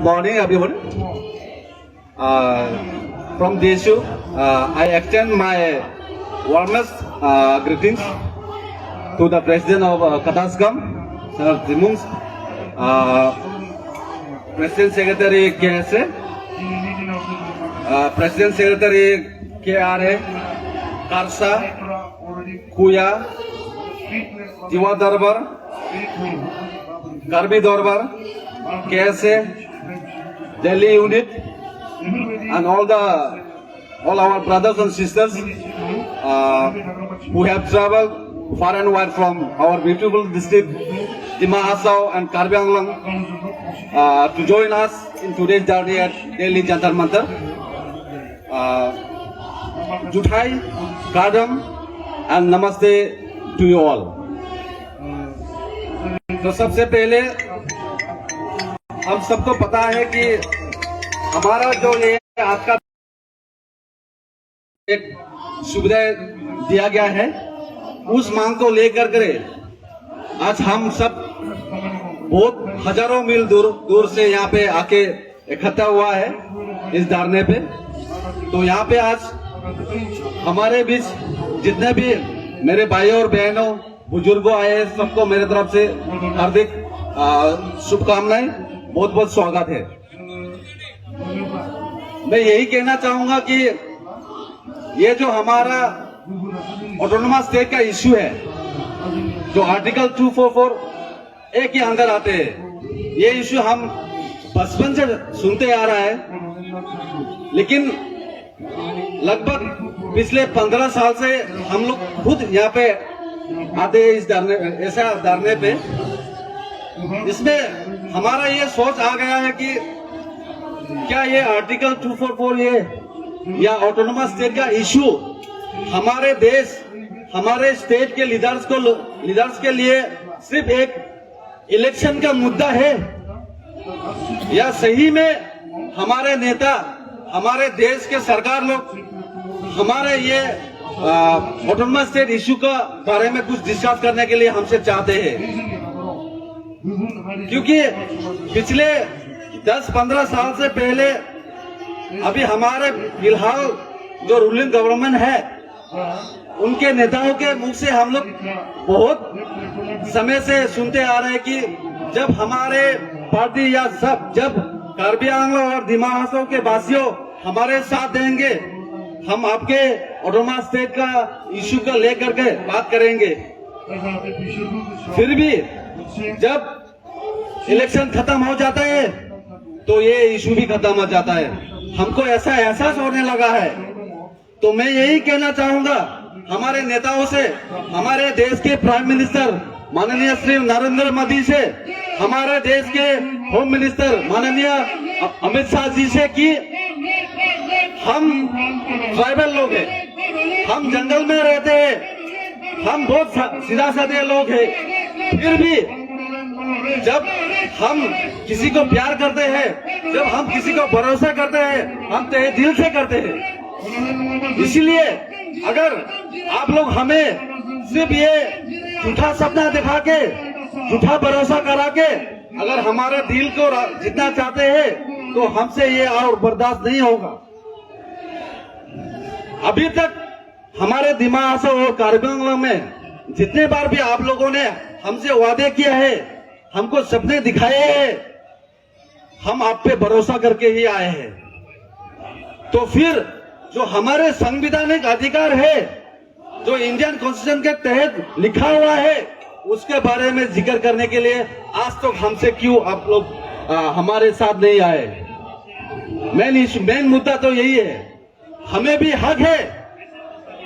morning, everyone. From DSU, I extend my warmest greetings to the President of Katascam, Sir Zimungs, President Secretary KSA, President Secretary KRA, Karsa, Kuya, Jiwa Darbar, Karbi Darbar, KSA, Delhi unit, and all our brothers and sisters who have traveled far and wide from our beautiful district, Dima Hasao and Karbi Anglong, to join us in today's journey at Delhi Jantar Mantar. Juthai, Kadam, and Namaste to you all. तो सबसे पहले हम सबको पता है कि हमारा जो ये आज का एक सुविधा दिया गया है, उस मांग को लेकर के आज हम सब बहुत हजारों मील दूर से यहाँ पे आके इकट्ठा हुआ है इस धरने पे। तो यहाँ पे आज हमारे बीच जितने भी मेरे भाई और बहनों बुजुर्गों आए हैं, सबको मेरे तरफ से हार्दिक शुभकामनाएं, बहुत बहुत स्वागत है। मैं यही कहना चाहूंगा कि ये जो हमारा ऑटोनोमस स्टेट का इश्यू है, जो आर्टिकल 244 ए के अंदर आते हैं, ये इश्यू हम बचपन से सुनते आ रहा है, लेकिन लगभग पिछले 15 साल से हम लोग खुद यहाँ पे आते हैं इस धरने, ऐसा धरने पे। इसमें हमारा ये सोच आ गया है कि क्या ये आर्टिकल 244 ये या ऑटोनोमस स्टेट का इश्यू हमारे देश, हमारे स्टेट के लीडर्स के लिए सिर्फ एक इलेक्शन का मुद्दा है, या सही में हमारे नेता, हमारे देश के सरकार लोग हमारे ये ऑटोनोमस स्टेट इश्यू का बारे में कुछ डिस्कस करने के लिए हमसे चाहते हैं। क्योंकि पिछले 10-15 साल से पहले अभी हमारे फिलहाल जो रूलिंग गवर्नमेंट है, उनके नेताओं के मुख से हम लोग बहुत समय से सुनते आ रहे हैं कि जब हमारे पार्टी या जब कार्बी आंग्लों और दिमा हासाओ के वासियों हमारे साथ देंगे, हम आपके ऑटोनोमस स्टेट का इश्यू का लेकर के बात करेंगे। फिर भी जब इलेक्शन खत्म हो जाता है तो ये इश्यू भी खत्म हो जाता है। हमको ऐसा एहसास होने लगा है। तो मैं यही कहना चाहूंगा हमारे नेताओं से, हमारे देश के प्राइम मिनिस्टर माननीय श्री नरेंद्र मोदी से, हमारे देश के होम मिनिस्टर माननीय अमित शाह जी से कि हम ट्राइबल लोग हैं, हम जंगल में रहते हैं, हम बहुत सीधा साधे लोग हैं, फिर भी जब हम किसी को प्यार करते हैं, जब हम किसी को भरोसा करते हैं, हम तहे दिल से करते हैं। इसीलिए अगर आप लोग हमें सिर्फ ये झूठा सपना दिखा के, झूठा भरोसा करा के अगर हमारे दिल को जीतना चाहते हैं तो हमसे ये और बर्दाश्त नहीं होगा। अभी तक हमारे दिमा हासाओ और कार्बी आंग्लों में जितने बार भी आप लोगों ने हमसे वादे किया है, हमको सपने दिखाए हैं, हम आप पे भरोसा करके ही आए हैं। तो फिर जो हमारे संवैधानिक अधिकार है, जो इंडियन कॉन्स्टिट्यूशन के तहत लिखा हुआ है, उसके बारे में जिक्र करने के लिए आज तक हमसे क्यों आप लोग हमारे साथ नहीं आए? मेन मुद्दा तो यही है। हमें भी हक है,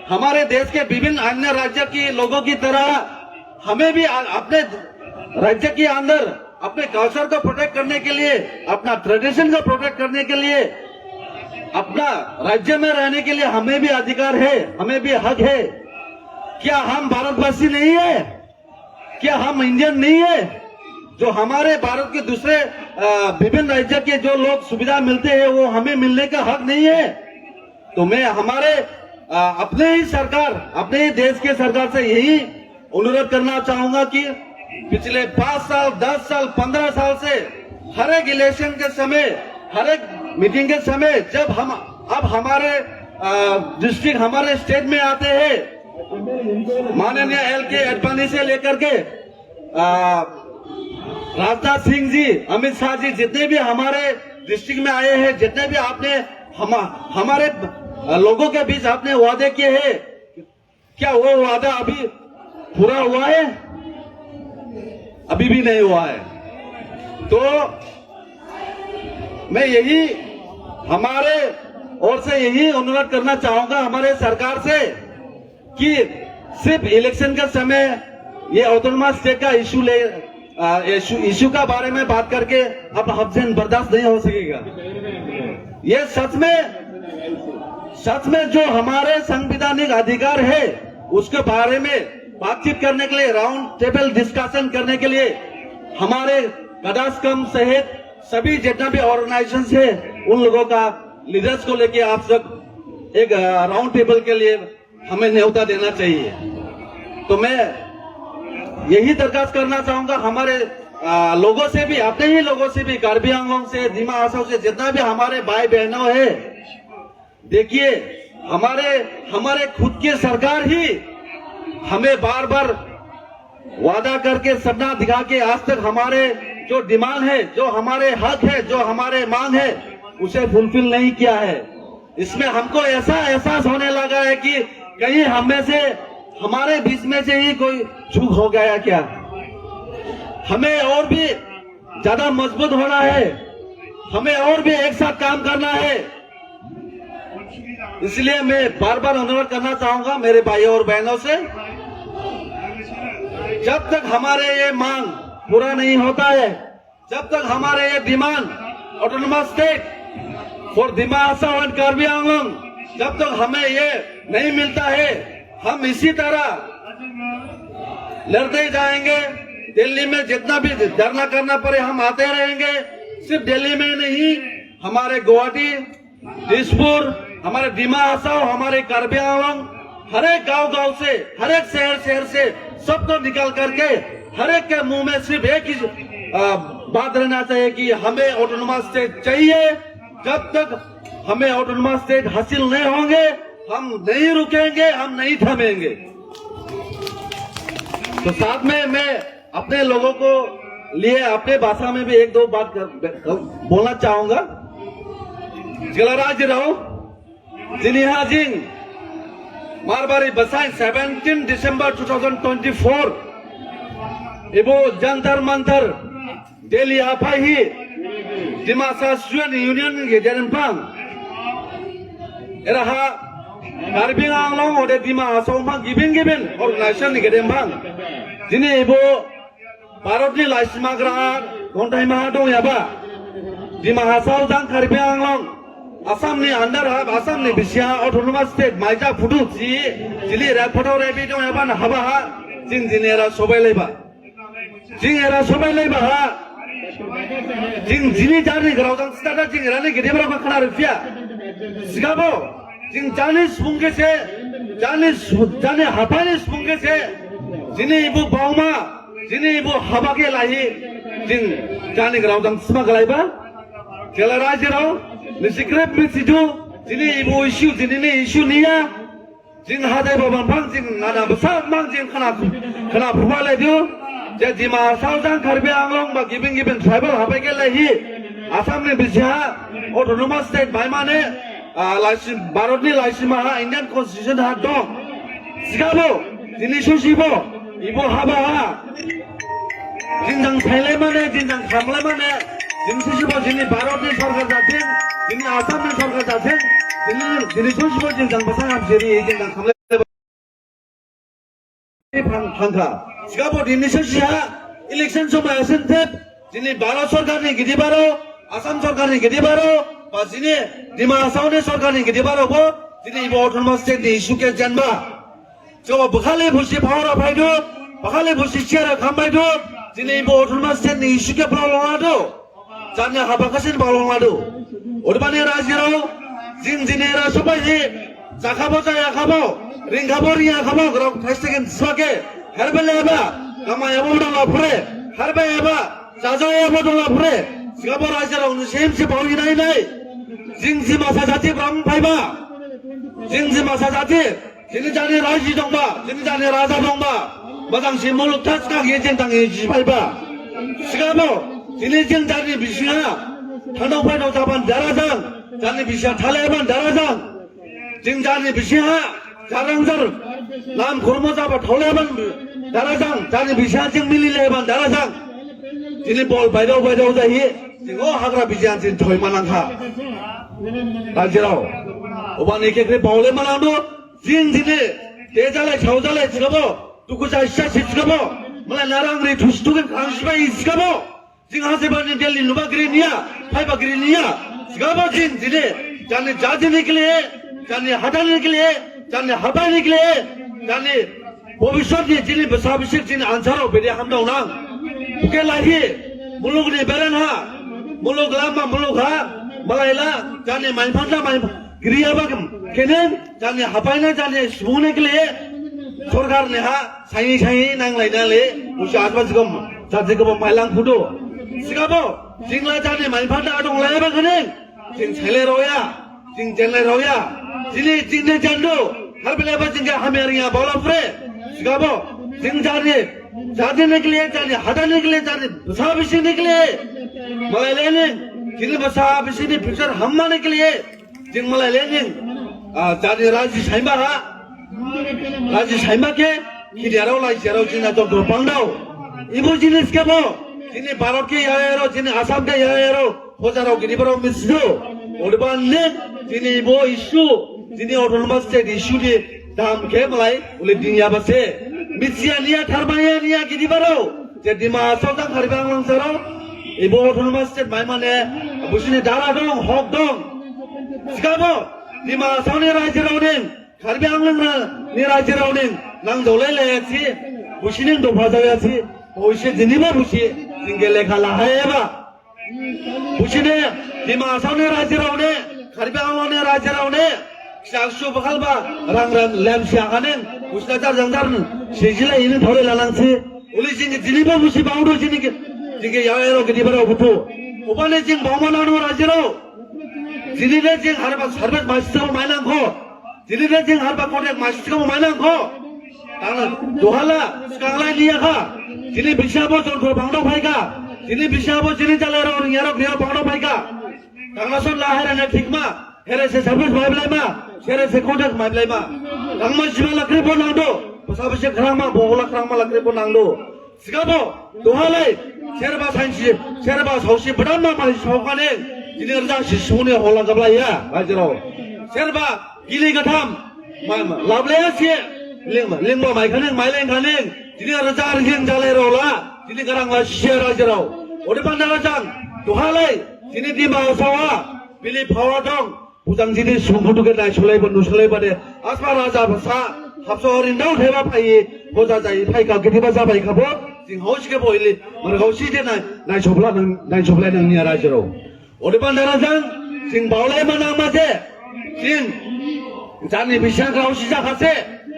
हमारे देश के विभिन्न अन्य राज्य के लोगों की तरह हमें भी अपने राज्य के अंदर अपने कल्चर को प्रोटेक्ट करने के लिए, अपना ट्रेडिशन को प्रोटेक्ट करने के लिए, अपना राज्य में रहने के लिए हमें भी अधिकार है, हमें भी हक है। क्या हम भारतवासी नहीं है? क्या हम इंडियन नहीं है? जो हमारे भारत के दूसरे विभिन्न राज्य के जो लोग सुविधा मिलते हैं वो हमें मिलने का हक नहीं है? तो मैं हमारे अपने ही सरकार, अपने ही देश के सरकार से यही अनुरोध करना चाहूंगा कि पिछले 5 साल, 10 साल, 15 साल से हर एक इलेक्शन के समय, हर एक मीटिंग के समय जब हम अब हमारे डिस्ट्रिक्ट, हमारे स्टेट में आते हैं, माननीय एल.के. अडवाणी से लेकर के राजनाथ सिंह जी, अमित शाह जी, जितने भी हमारे डिस्ट्रिक्ट में आए हैं, जितने भी आपने हमारे लोगों के बीच आपने वादे किए हैं, क्या वो वादा अभी पूरा हुआ है? अभी भी नहीं हुआ है। तो मैं यही हमारे ओर से यही अनुरोध करना चाहूंगा हमारे सरकार से कि सिर्फ इलेक्शन के समय ये ऑटोनोमस स्टेट का इशू का बारे में बात करके अब हमसे बर्दाश्त नहीं हो सकेगा। ये सच में जो हमारे संवैधानिक अधिकार है उसके बारे में बातचीत करने के लिए, राउंड टेबल डिस्कशन करने के लिए हमारे कदास्कम सहित सभी जितना भी ऑर्गेनाइजेशन है उन लोगों का लीडर्स को लेके आप सब एक राउंड टेबल के लिए हमें न्योता देना चाहिए। तो मैं यही दरखास्त करना चाहूंगा हमारे लोगों से भी, अपने ही लोगों से भी, कार्बी आंगलोंग से, दिमा हासाओ से, जितना भी हमारे भाई बहनों है, देखिए हमारे खुद की सरकार ही हमें बार बार वादा करके सपना दिखा के आज तक हमारे जो डिमांड है, जो हमारे हक है, जो हमारे मांग है, उसे फुलफिल नहीं किया है। इसमें हमको ऐसा एहसास होने लगा है कि कहीं हमारे बीच में से ही कोई चूक हो गया क्या। हमें और भी ज्यादा मजबूत होना है, हमें और भी एक साथ काम करना है। इसलिए मैं बार बार अनुरोध करना चाहूंगा मेरे भाइयों और बहनों से, जब तक हमारे ये मांग पूरा नहीं होता है, जब तक हमारे ये demand autonomous state for Dima Hasao and Karbi Anglong, जब तक हमें ये नहीं मिलता है, हम इसी तरह लड़ते जाएंगे। दिल्ली में जितना भी धरना करना पड़े हम आते रहेंगे। सिर्फ दिल्ली में नहीं, हमारे गुवाहाटी, दिसपुर, हमारे दिमा हासाओ, हमारे कार्बी आंगलोंग, हर एक गांव से, हर एक शहर से सबको निकाल करके हर एक के मुंह में सिर्फ एक ही बात रहना चाहिए कि हमें ऑटोनोमस स्टेट चाहिए। जब तक हमें ऑटोनोमस स्टेट हासिल नहीं होंगे हम नहीं रुकेंगे, हम नहीं थमेंगे। तो साथ में मैं अपने लोगों को लिए अपने भाषा में भी एक दो बात बोलना चाहूंगा। जलराज राव जिनिहा जिंग मारबारी बसाई 17 दिसंबर 2024 इबो जंतर मंतर दिल्ली आफाही दिमासा स्टूडेंट यूनियन के जनपांग एराहा कार्बी आंगलोंग और दिमा हासाओ गिबिन ऑर्गेनाइजेशन के जनपांग जिन्हें इबो भारतनि लाइसिमाग्रा घंटाई माहा दं याबा दिमा हासाओ जां कार्बी आंगलोंग आसामनि अंडर हाब आसामनि बिसिया ऑटोनोमस स्टेट माइजा फुटु जिली रेफटो रेबी दं याबा हाबा हा जिन जिनेरा सबायलायबा जिं एरा सबायलायबा हा जिं जिनि जानि ग्राउजां स्टार्टा जिं एरानि गेदेब्रा मा खाना रुफिया सिगाबो जिं जानि सुंगे से जानि हाफानि सुंगे से जिनि इबु बावमा जिनि इबु हाबाके लाहि जिं जानि ग्राउजां स्मा गलायबा केलाराज राव निसिक्रेट मिसिदु जिनि इबु इशु जिनि इशु निया जिं हादाय बाबांफां जिं नाना बसा मां जिं खाना फुबालायदु जे दिमा हासाओ जां कार्बी आंगलोंग बा गिबिन ट्राइबल हाबाके लाहि आसामनि बिसिहा ऑटोनोमस स्टेट बायमाने भारतनि लाइसिमाहा इंडियन कन्स्टिट्यूशन हा दं सिगाबो जिनि सुसिबो इबो हाबा हा जिंजां थाइलाय माने जिंजां खामलाय माने जिनि सुसिबो जिनि भारतनि सरकार जाथिं जिनि आसामनि सरकार जाथिं जिनि सुसिबो जिंजां बसा हाबजेरि जिंजां खामलाय फांखा सिगाबो दिनै सुसिहा इलेक्शन समय सेन्टेप जिनि भारत सरकारनि गिदिबारो आसाम सरकारनि गिदिबारो बा जिनि दिमा हासाओनि सरकारनि गिदिबारोबो जिनि इबो ऑटोनोमस स्टेटनि इशुके जेनबा जो बखाले बुसि पावर फाइदो बखाले बुसि शेयर खामबायदो जिनि इबो ऑटोनोमस स्टेटनि इशुके प्रॉब्लेमादो जानि हाबाखासिन प्रॉब्लेमादो ओरबानि राजिराव जिं जिनेरा सबायहि जाखाबो जायाखाबो रिंखाबो रियाखाबो ग्राउंड थाइसेकेन सके हरबेलेबा कामायाबो दंला फुरे हरबेबा जाजायाबो दंला फुरे Singapore रायजोआवनो सेमसे बावि नायनाय जों जिमासा जाति ब्राह्मण फायबा जों जिमासा जाति जोंनि जानि रायजो दंबा जोंनि जानि राजा दंबा मोजांसिन मुलुगथा सिगां जों दाङि जिफायबा सिगाङाव दिनै जों जानि बिसिङा थांदाव फैदाव जाबान दाराजां जानि बिसिया थालायाबान दाराजां जों जानि बिसिङा जारांजार नाम खर्म जाबा थावलायाबान दाराजां जानि बिसिङा जों मिलिलायाबान दाराजां दिनै बल बायदाव जायो जोङो हाग्रा बिजान जों थयमानांखा रायजोआव अबानि केक्रे बावले मानांदो जों दिनै देजालाय सावजालाय सिगाबो दुखु जासिया सिगाबो मलाई नारांग्रि थुसथुगन खांसिबाय सिगाबो जों हाजेबानि दिल्ली नुबा गिरिनिया फायबा गिरिनिया सिगाबो जों दिनै जानि जाजिनि के जानि हादानि के जानि हाबानि के जानि भबिष्यतनि दिनै बेसाबिसि दिनै आनसाराव बेदि हामदावनां बुके लाहि मुलुगनि बेरानहा मुलुग लामा मुलुगहा मालायला जानि माइफांला माइ गिरियाबा केनेन जानि हाबायना जानि सुबुंनि के सरकार ने हा साई नांलायनाले मुसि आजबाजिगम जाजिगम माइलां फुदो सिगाबो जिंला जानि माइफांला दंलायबा कने जिं साइले रया जिं जेनले रया जिनि जिंने जान्दो हरबेलाबा जिंगा हामेरिया बावलाफ्रे सिगाबो जिं जानि जादिने के लिए जानि हादाने के लिए जानि बसाबिसिने के लिए मलायलेने जिनि बसाबिसिने फिक्चर हममाने के लिए जिं मलायलेने जानि राजि साइमा हा राजि साइमा के खिलियाराव लाइसियाराव जिना दर बांदाव इबो जिनिस केबो जिनि भारत के यायारो जिनि आसाम के यायारो हजाराव गिदिबाराव मिसदो ओदबानने जिनि इबो इशु जिनि अटोनोमास स्टेट इशु नि दाम के मलाई उले दिनिया बासे मिसिया निया थारमाया निया गिदिबाराव जे दिमासाव जां खारिबा आंलांसाराव इबो अटोनोमास स्टेट माइमाने बुसिनि दारा दं हक दं सिगाबो दिमासावनि रायजोआवनि खारिबा आंलांनि रायजोआवनि नांजौलायलायासि बुसिनि दफाजायासि बुसि दिनिबा बुसि जिंगे लेखा लाहायबा बुसिनि दिमासावनि रायजोआवनि खारिबा आंलांनि रायजोआवनि फिसा बखालबा रां लेमसियाखाने बुसिना जारजांजारन सेजिला इनो थौले लालांसि उलि जिंगे दिनिबा बुसि बावदो जिंगे यायारो गिदिबाराव बुथु उबाने जिं बावमानानो रायजोआव दिनिने जिं हारबा सार्भिस मासिसाव माइनांखो दिनिने जिं हारबा कन्टेक्ट मासिसाव माइनांखो तांना दोहाला सिगांलाय लियाखा दिनि बिसाबो जनखो बांदाव फायगा दिनि बिसाबो जिनि जालायराव रियारो ग्रियाव बांदाव फायगा तांनासन लाहायराने थिकमा हेरेसे सार्भिस माइब्लायमा सेरेसे कन्टेक्ट माइब्लायमा तांमा जिबा लाख्रि बनांदो बसाबिसे खरांमा बहला खरांमा लाख्रि बनांदो सिगाबो दोहालाय सेरबा साइन्सि सेरबा सावसि बदामा मानि सावखाने दिनि रजा सिसुनि हला जाब्लाया रायजोआव सेरबा गिलि गथाम लाबलायासि लिंबा माइखाने माइलेंखाने दिनि रजा रिं जालायरावला दिनि गरांला सिया रायजोआव ओदेबान राजां दोहालाय दिनि दिमासावा बिलि फावा दं बुजां दिनि सुबुंफोरखौ नायसलायबो नुसलायबादे आसमा राजा भाषा हाबसहरिनाव थेबा फायो बजा जायो फायखा गिदिबा जाबाय खाबो जों हौसिके बयले माने हौसि दे नायसब्ला नोंनिया रायजोआव ओदेबान राजां जों बावलाय मानां माजे जों जानि बिसिया गावसि जाखासे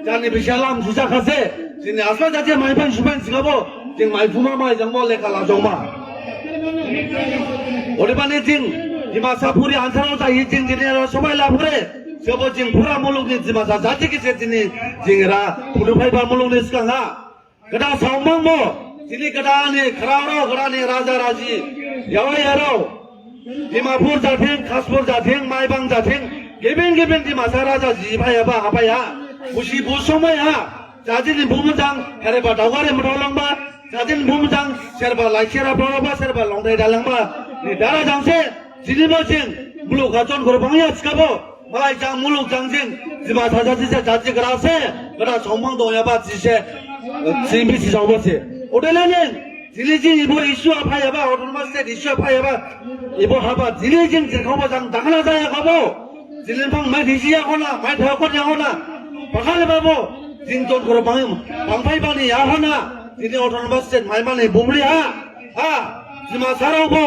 जानि बिसिया लामसि जाखासे जोंनि आसमा जाति माइफां सुबां सिगाबो जों माइफुमा माइजोंबो लेखा लाजोंबा ओदेबानि जों दिमासापुरि आन्साराव जायो जों दिनै सबाय लाफुरे जोबो जों फुरा मुलुगनि दिमासा जाति गेजेर दिनै जोंरा फुलुफायबा मुलुगनि सिगाङा गदा सावमांबो दिनै गदानि खरावराव गदानि राजा राजी यावायाराव दिमापुर जाथिं कासपुर जाथिं माइबां जाथिं गेबें दिमासा राजा जिफायाबा हाबाया बुसि बुसमाया जादिनि बुमजां हेरेबा दावगारि मथावलांबा जादिनि बुमजां सेरबा लाइसेरा ब्लाबा सेरबा लंथाय दालांबा नि दारा जांसे दिनिबो जों मुलुगा जनखर बांया सिखाबो मालाय जां मुलुग जांजिं जिमा थाजाजिसे जाजिग्रासे गदा सावमां दयाबा जिसे जिमिसि जावबासे ओदेलाने दिनै जों इबो इस्युआ फायाबा अटोनोमास स्टेट इस्युआ फायाबा इबो हाबा दिनै जों जेखावबा जां दाखला जायाखाबो दिनै बां माइ दिसिया हना माइ थाखन याहना बाखाले बाबो जों जनखर बांफायबानि याहना दिनै अटोनोमास स्टेट माइमाने बुमरि हा जिमा सारावबो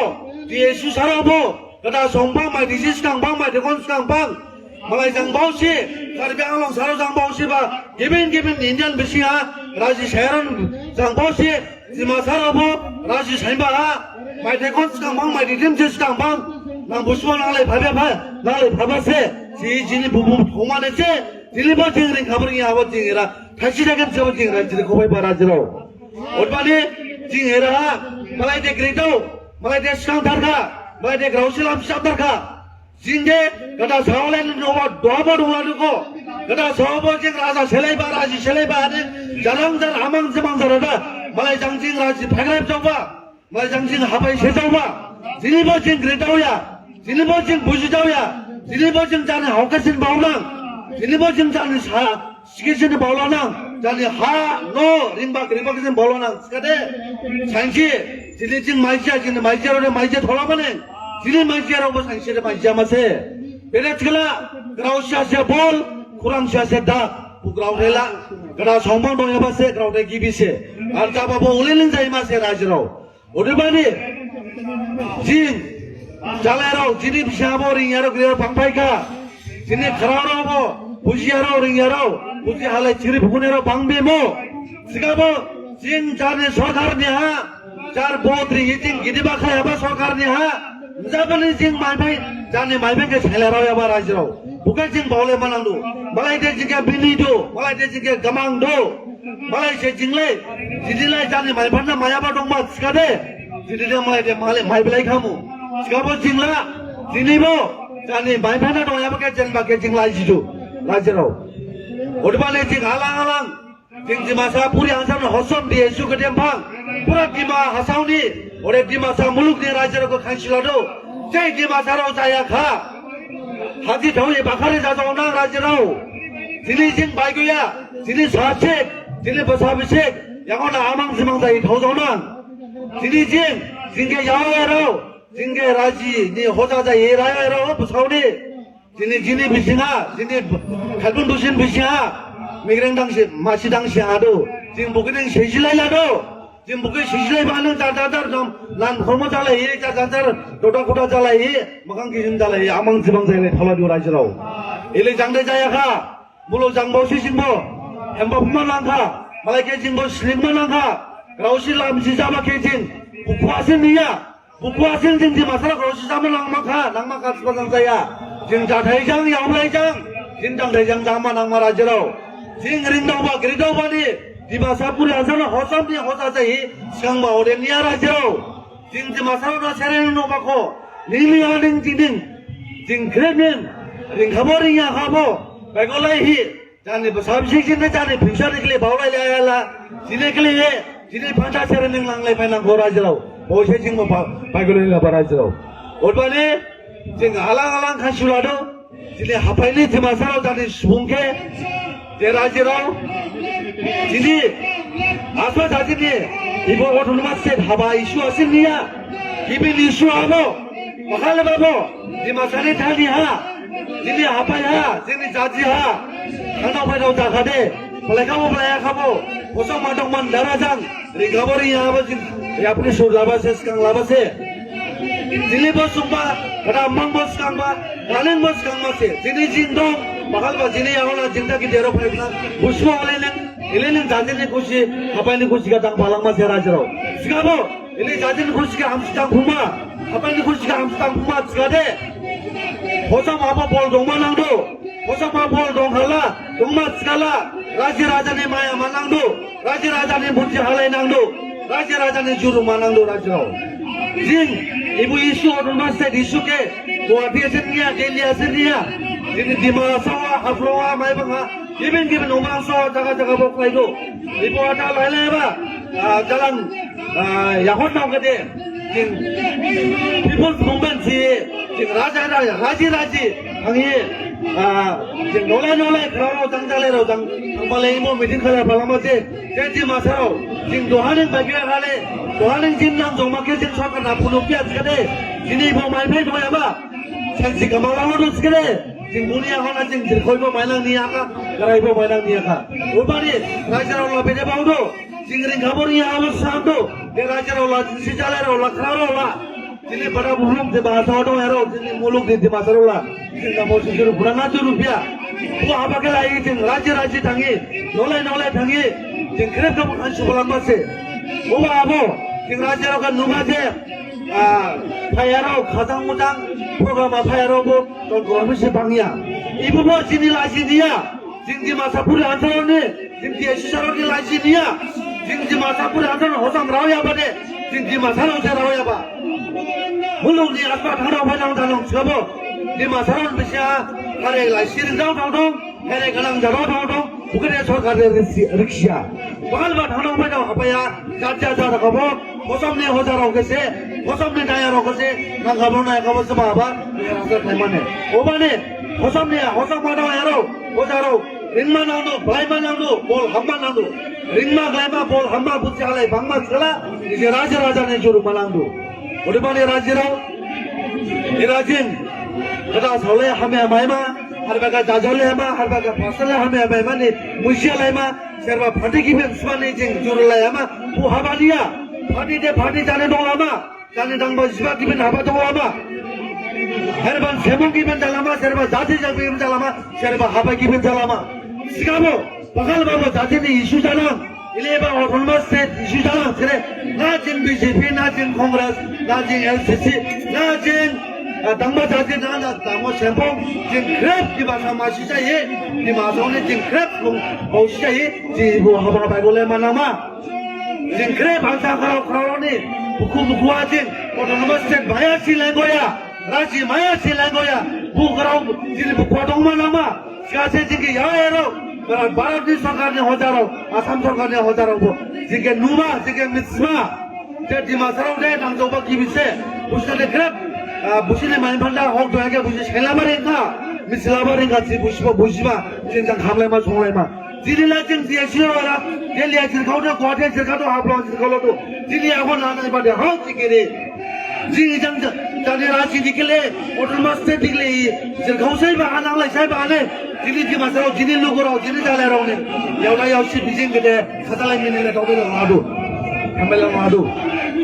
दिएसु सारावबो गदा संबां माइ दिसि सिगांबां माइ देखन सिगांबां मालाय जांबावसि कार्बि आंलं साराव जांबावसिबा गेबें इन्डियान बिसिङा राजि सायारन जांबावसि जिमा सारावबो राजि साइबा माइथाइखौ सिगांबां माइथाइसिमसो सिगांबां नां बुसुमा नांलाय भाबासे जिनि बुबु थमानोसे जिनिबो जों रिंखाबो रिङाबो जोंरा थाइसे जागोन सोबो जोंरा जिखौबाय बारा जिराव अदबानि जोंरा मालाय दे ग्रेटआव मालाय दे सिगांथारखा मालाय दे ग्राउसिलाम फिसाथारखा जिंगे गदा सावलाय न'बा दहाबो दंलानुखौ गदा सावबो जों राजा सेलायबा राजि सेलायबा आरो जालांजार आमां जमां जारादा मालाय जांजिं राजि फाग्राब जावबा मालाय जांजिं हाबाय सेजावबा जिनिबो जों ग्रेटआवया जिनिबो जों बुजिदावया जिनिबो जों जानो हावखासिन बावनां जिनिबो जों जानो सिकेसिन बावलानां जानो हा न' रिंबा ग्रेबाखिसिन बावलानां सिखादे साइन्सि जिनि जों माइजिया जोंनो माइजियाराव माइजिया थलाबाने जिनि माइजियारावबो साइन्सि माइजिया मासे बेरेथिखला ग्राउसियासे बल खुरांसियासे दा ग्राउडेला गदा सावमां दंयाबासे ग्राउडे गिबिसे आरो जाबाबो उलेलिं जायो मासे राजराव अदेबानि जिं जालायराव जिनि फिसाबो रिंयाराव ग्रेयाव फांफायखा जिनि खरावरावबो बुजियाराव रिंयाराव बुजि हालाय चिरि फुकुनेराव बांबेमो सिगाबो जिं जाने सरकारनि हा जार बोत रिंहि जिं गिदिबा खायाबा सरकारनि हा जाबानि जिं माइबाय जाने माइबायके सायलाराव याबा राजराव बुका जिं बावले मानांदो मालाय दे जिंगे बिनिदो मालाय दे जिंगे गमांदो मालाय से जिंलाय जिदिलाय जाने माइबाना मायाबा दंबा सिखादे जिदिले मालाय दे माइबलाय खामु सिखाबो जिंला जिनिबो जाने माइबाना दंयाबाके जेनबाके जिंलाय जिदु राजराव अदबाने जिं आलां जिं दिमासा पुरि आंसान हसम दिए सुगदेमफां पुरा दिमा हासावनि अरे दिमासा मुलुगनि राजरावखौ खांसिलादो जै दिमासाराव जायाखा हाजी थावै बाखारि जाजावना राजराव जिनि जिं बायगया जिनि सासेक जिनि बसाबिसेक यागना आमां जिमां जायो थावजावना जिनि जिं जिंगे यावराव जिंगे राजी नि होजा जायो रायराव बसावनि जिनि बिसिङा जिनि खालबुन दुसिन बिसिङा मिग्रें दांसे मासि दांसे हादो जिं बुकिदिं सेजिलाय लादो जिं बुकि सेजिलाय बानो जादादार नान खर्म जालायो जादादार ददा खदा जालायो मोखां गिजिं जालायो आमां जिमां जायो थावलादो रायजोराव एले जांदे जायाखा मुलुग जांबावसि जिंबो हेमबाफुमा लांखा मालायके जिंबो स्लिममा लांखा रावसि लामसि जाबाके जिं बुकुआसिन निया बुकुआसिन जिं दिमासारा रावसि जामा नांमाखा सिपाजां जाया जिं जाथायजां यावलायजां जिं दांथायजां जामा नांमा रायजोराव जिं रिंदावबा ग्रेदावबानि दिमासापुरि आंसान हसामनि हसा जायो सिगांबा अदेनिया रायजोराव जिं दिमासाराव ना सेरेन नबाखौ निलिया निं जिं जिं ग्रेनिं रिंखाबो रिङाखाबो बायगलाय हि जाने बसाबिसे जिन्ने जाने फिउचार निकले बावलाय लायाला जिने कले हे जिने फांटा सेरेन निं लांलाय फायनांगौ रायजोराव बयसे जिंबो बायगलाय लाबा रायजोराव अदबानि जिं आलां खासिलादो जिने हाफायनि दिमासाराव जाने सुबुंखे जे रायजोराव जिनि आसवा जाजिनि इबो अट'नमास स्टेट हाबा इस्यु आसिनिया गिबि इस्यु आबो माखालेबाबो दिमासानि थानि हा जिनि हाफाय हा जिनि जाजि हा थांनाव फायदाव जाखादे फलायखाबो फलायाखाबो फसं मादंमोन दाराजां रिंखाबो रिङाबो जिं यापनि सुर लाबासे सिगां लाबासे जिनिबो सुंबा राममांबो सिगांबा गालेनबो सिगांबासे जिनि जिं दं माखालबा जिनि यावना जिंता गिदिराव फायब्ला बुसुमा इलेनिं जाजिनि खुसि हाबायनि खुसिगा दां बालांमासे रायजोराव सिगाबो इले जाजिनि खुसिगा हामसि दांफुमा हाबायनि खुसिगा हामसि दांफुमा सिगादे हसम हाबा बल दंमा नांदो हसम हाबा बल दंखाला दंमा सिगाला राजो राजानि माया मा नांदो राजो राजानि बुद्धि हालाय नांदो राजो राजानि जुरुमा नांदो रायजोराव जिं इबो इस्यु अट'नमास स्टेट इस्युके गुवाहाटी आसिनिया दिल्ली आसिनिया जिनि दिमासावा हाफ्लङा माइबाङा गिबिन उमांसवा जागा बख्लायदो इबो आटा लायलायबा जालां याखन नावगदे जिं पिपल्स मुभमेन्ट जिं राजी थांनि जिं नलाय खराव जांजालायराव थांबालाय इमो मिटिं खालामबालामासे जे दिमासाराव जिं दहानिं बायगिया खाले दहानिं जिं नां जमाके जिं सरकारना फुलुपिया सिखादे जिनिबो माइफाय दयाबा सानसि गमालावनो सिखादे जिं बुनिया हना जिं जिरखयबो माइलांनि आखा गरायबो माइलांनि आखा उबानि रायजोराव लाबेदे बावदो जिं रिंखाबो रिङाबो सामदो बे रायजोराव ला जिंसि जालायराव ला खराव ला जिनि बड़ा बुहुम दिमासाव दं यारो जिनि मुलुगनि दिमासाराव ला जिं नामोसि जुरु बुराना जुरुपिया बु हाबाके लायो जिं राजि थाङि नलाय थाङि जिं ग्रेबखौ हांसु खालामबासे ओबा आबो जिं रायजोराव नुमाजे 파야로 가장 무장 프로그램 파야로고 또 그것이 방이야 이 부분 진이 라시니야 진지 마사푸리 안사로니 진지 시사로니 라시니야 진지 마사푸리 안사로 호상 라오야 바네 진지 마사로 세라오야 바 물론 니 아빠 하나 화장 다롱 저보 니 마사로는 비시야 하래 라시는 자오동 해래 가랑 자오동 부그레 소가레 릭시야 바갈바 하나 화장 아빠야 자자자다 가보 호samne 호자라고 계세 호samne 다야라고 계세 난 가보나 가보서 봐봐 내가 대만에 오반에 호samne 호sam마다 야로 호자로 링만 나도 바이만 나도 볼 한만 나도 링마 가이마 볼 한마 붙지 할래 방마 쓰라 이제 라자라자네 주로 말랑도 오르반에 라지라오 이라진 그다 설레 하메 마이마 할바가 자절레 하마 할바가 파슬레 하메 마이마니 무시할레마 세르바 파티기면 수반에 징 주르라 야마 부하바리야 파티데 파티 자네 동라마 자네 당바 시바기면 하바 동라마 헤르반 세몽기면 잘라마 세르바 자세장기면 잘라마 세르바 하바기면 잘라마 시가모 바갈바고 자세니 이슈잖아 일레바 오토노머스 이슈잖아 그래 나진 BJP 나진 콩그레스 나진 LCC 나진 당마 자진 나나 당모 쳔봉 진 크랩 기바사 마시자예 디마소네 진 크랩 오시자예 지부 하바 바이골레 마나마 진 크랩 방사카로 크로니 부쿠부쿠아진 오토노머스 마야 실랭고야 라지 마야 실랭고야 부그라우 진 부쿠아동마나마 시가세 진게 야에로 바라디 सरकारने हजारों आसाम सरकारने हजारों को जिनके नुमा जिनके मिस्मा जब दिमागों ने नांगोबा की बिसे बुशने क्रेप बुशने माइंडा हॉक तो है क्या बुशे शेला मरेंगा मिसला मरेंगा जी बुशबा जिनका खामले में सोंगले में जिले जिन दियाशियो वाला दिल्ली जिनका तो कोटे जिनका तो आप लोग जिनका तो जिले आपको नाना बाटे हाँ जिकेरे जिन जाने राजी निकले होटल मस्ते निकले जिनका उसे बहाना ले साइब आने जिले की मसलों जिले लोगों रो जिले जाले रो ने यावला यावसी बिजिंग के खतला मिलने ले टॉपिक लगाडू हमें लगाडू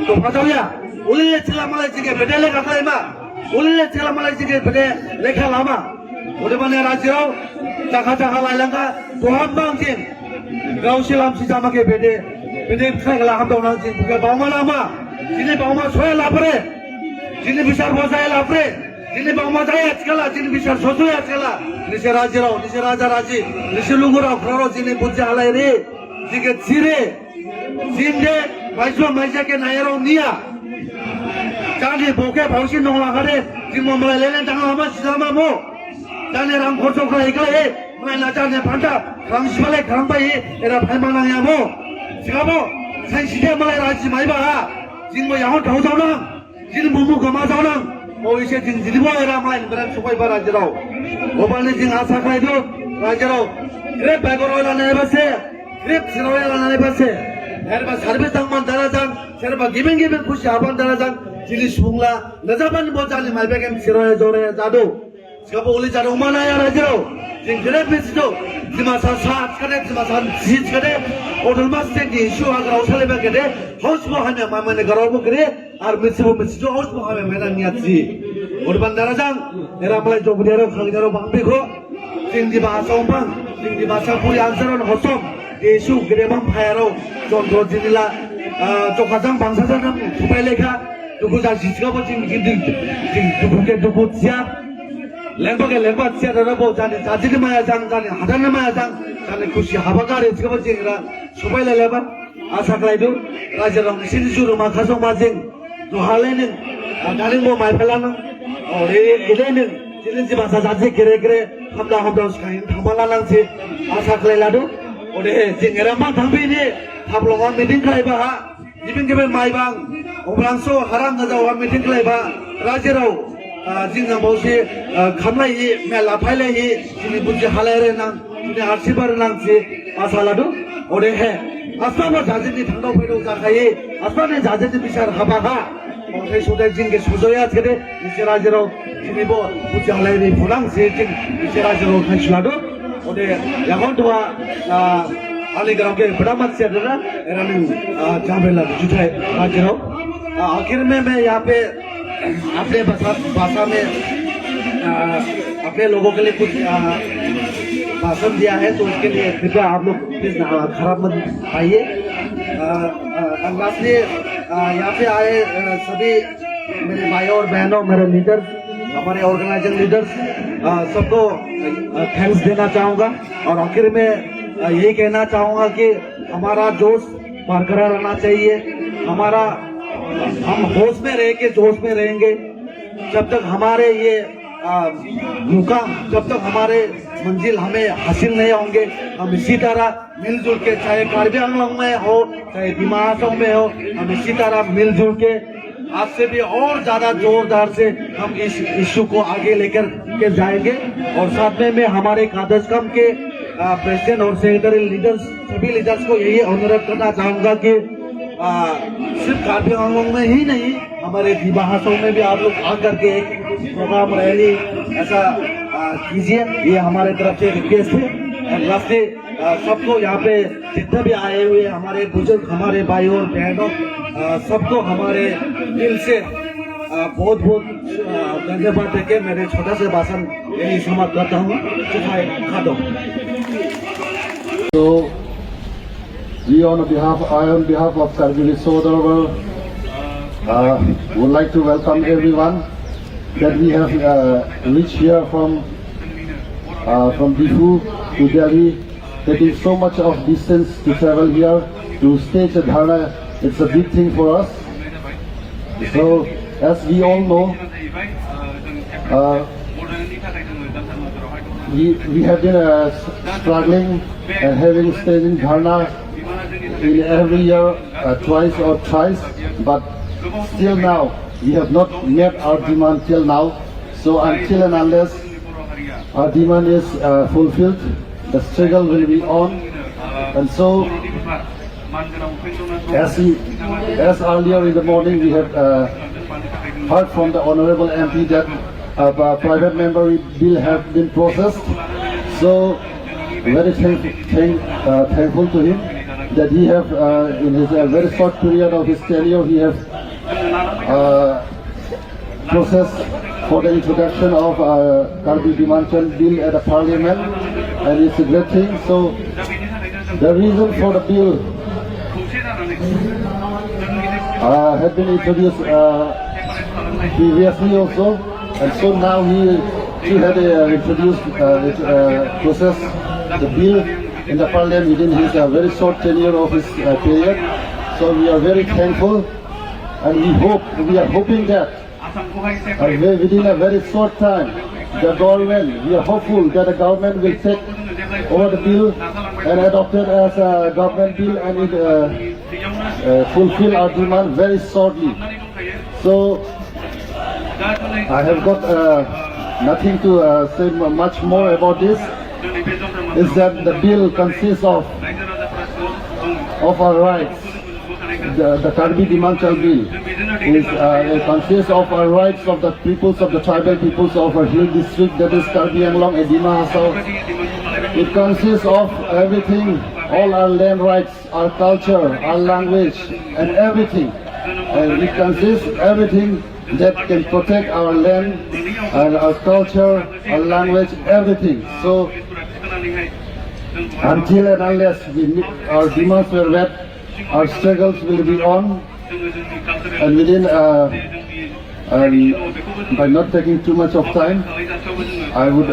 तो बताओ या उल्ले चला मलाई जिके बेटे ले कथा इमा उल्ले चला मलाई जिके बेटे लेखा लामा उधर बने राज्यों चाका चाका लाइलंगा तो हम बांचिन गाँव से लाम सिजामा के बेटे बेटे खाएगा हम तो नांचिन बुके बाउमा लामा जिले बाउमा सोया लापरे जिले बिचार बोझाए लापरे जिले बाउमा जाए आजकला जिले बिचार सोचो आजकला निशे राज्यों निशे राजा राजी निशे लुगुरा फ्रारो जिले बुझे हाले रे जिके चिरे जिंदे माइसो माइसा के नायरों निया जाने बोके भावसी नोला करे जिम्मा मलाई लेने तंगा हमा सिजामा मो जाने राम खोचो का इकले मलाई ना जाने पंटा राम शिवले राम भाई एरा भाई माना या मो सिगामो संसिदे मलाई राजी माइबा जिम्मा यहाँ ठाव जाना जिन मुमु गमा जाना ओ इसे जिन जिलिबो एरा मलाई बरन सुपाई बार राज्यों ओबाने जिन आशा खाई दो राज्यों क्रेप बैगोरो लाने बसे क्रेप सिरोया लाने बसे हेरबा सर्विस तंगमान दराजां सेरबा गिबिं खुशी आबान दराजां जिली सुंगला नजाबान बोजाली माइबेगेम सिरोया जोरे जादो सिगाबो उली जादो मानाया राज्यों जिन क्रेप मिसिदो जिमासा सात करे जिमासा जीत करे होटल मास्टर की इशू आगर औसले बेगेदे हाउस बो हमें मामने गराबो करे आर मिसिदो हाउस बो हमें मेरा नियाती उर्बान दराजां एरा मलाई जोबुदेरो खांगदेरो बांबिखो जिंदि भाषा बां जिंदि भाषा पुरी आंसरन हसम इशू ग्रेबां फायरो जन्त्र जिनिला जखाजां बांसाजां सुपाय लेखा दुखु जा जिसगाबो जिं दुखुके दुखु सिया लेंबाके लेंबा सिया दराबो जाने जाजिनि माया जां जाने हादाने माया जां जाने खुशी हाबागारे जिगाबो जिंरा सुपाय लेबा आशा खालायदो रायजोराव सिनि जुरु माखाजों माजिं दुहालेनो दालिंबो माइफेलानो ओरे इलेनो जिलिंजि भाषा जाजि गेरे गेरे हमदा सिखायन थांबाला नांसि आशा खालायलादो ओरे जिंरा मा थांबिनि थाब्लङा मिटिं खालायबा जिबिं गेबे माइबां अब्लांसो हारां गजावा मिटिं खालायबा रायजोराव जिंगा बावसे खामलायि मेला फायलायि जिनि बुजि हालायरे नां जिनि आरसिबार नांसि आशा लादो ओरे हे आसमानो जाजिनि थांदाव फैदाव जाखायो आसमानो जाजिनि बिसार हाबाहा ओमफ्राय सदाय जिंगे सुजया थेरे इसे रायजोराव जिनिबो बुजि हालायरि फुलांसि जिं इसे रायजोराव थांखिलादो ओरे याखनथ'आ आलिगढ़ के बड़ा मत से ना एरानी जामेला जुटाए राज्यों आखिर में मैं यहाँ पे अपने भाषा में अपने लोगों के लिए कुछ भाषण दिया है तो उसके लिए कृपया आप लोग प्लीज खराब मत आइए लास्टली यहाँ पे आए सभी मेरे भाई और बहनों, मेरे लीडर्स, हमारे ऑर्गेनाइजर लीडर्स, सबको थैंक्स देना चाहूँगा। और आखिर में यही कहना चाहूँगा कि हमारा जोश बरकरार रहना चाहिए। हम होश में रह के जोश में रहेंगे। जब तक हमारे ये मुकाम, जब तक हमारे मंजिल हमें हासिल नहीं होंगे, हम इसी तरह मिलजुल के, चाहे कार्बी आंगलोंग में हो, चाहे दिमा हासाओ में हो, हम इसी तरह मिलजुल के आज से भी और ज्यादा जोरदार से हम इस इश्यू को आगे लेकर के जाएंगे। और साथ में हमारे कादस कम के प्रेसिडेंट और सेक्रेटरी लीडर्स, सभी लीडर्स को यही अनुरोध करना चाहूंगा कि सिर्फ कार्बी आंगलोंग में ही नहीं, हमारे दिमा हासाओ में भी आप लोग आकर के एक प्रोग्राम, रैली ऐसा कीजिए। ये हमारे तरफ से रिक्वेस्ट है। लास्टली सबको यहाँ पे जितने भी आए हुए हमारे बुजुर्ग, हमारे भाई और बहनों, सबको हमारे दिल से बहुत बहुत धन्यवाद देके मेरे छोटा सा भाषण यही समाप्त करता हूँ। खादो। So, on behalf of Karbi Sodarwal, would like to welcome everyone that we have reached here from Difu to Delhi, taking so much of distance to travel here to stage a dharna. It's a big thing for us. So, as we all know, we have been struggling and having staging dharna in every year, twice or thrice, but still now we have not met our demand till now. So until and unless our demand is fulfilled, the struggle will be on. And so, as earlier in the morning we have heard from the Honorable MP that a private member bill have been processed. So very thankful to him that he have in his very short period of his tenure, he have processed for the introduction of Karbi Dimanchan bill at the parliament, and it's a great thing. So the reason for the bill had been introduced previously also, and so now he had introduced processed the bill in the parliament within his very short tenure of his period. So we are very thankful, and we are hoping that within a very short time, we are hopeful that the government will take over the bill and adopt it as a government bill, and it fulfill our demand very shortly. So I have got nothing to say much more about this. Is that the bill consists of our rights. The Karbi Dimanchan bill consists of our rights of the peoples, of the tribal peoples of our hill district, that is Karbi Anglong and Dima Hasao. It consists of everything, all our land rights, our culture, our language, and everything. And it consists everything that can protect our land and our culture, our language, everything. So until and unless our demands were met, our struggles will be on. And within, by not taking too much of time, I would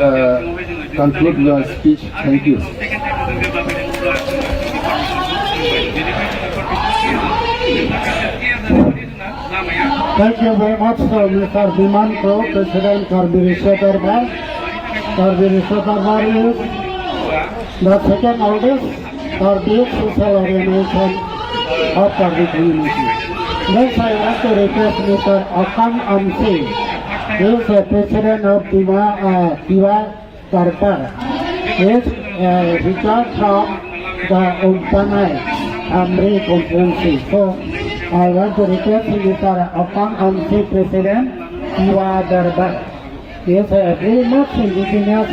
conclude my speech. Thank you. Thank you very much, Mr. Dimanko, President Karbi Sodarwal. Karbi Sodarwal is the second oldest Karbi social organization of Karbi community. Next, I want to request Mr. Akam Amsi. He is the President of Diva Karbar. He is retired from the Umpanai Amri Conference. So, I want to request Mr. Akam Amsi, President, Diva Karbar. He is a very much indigenous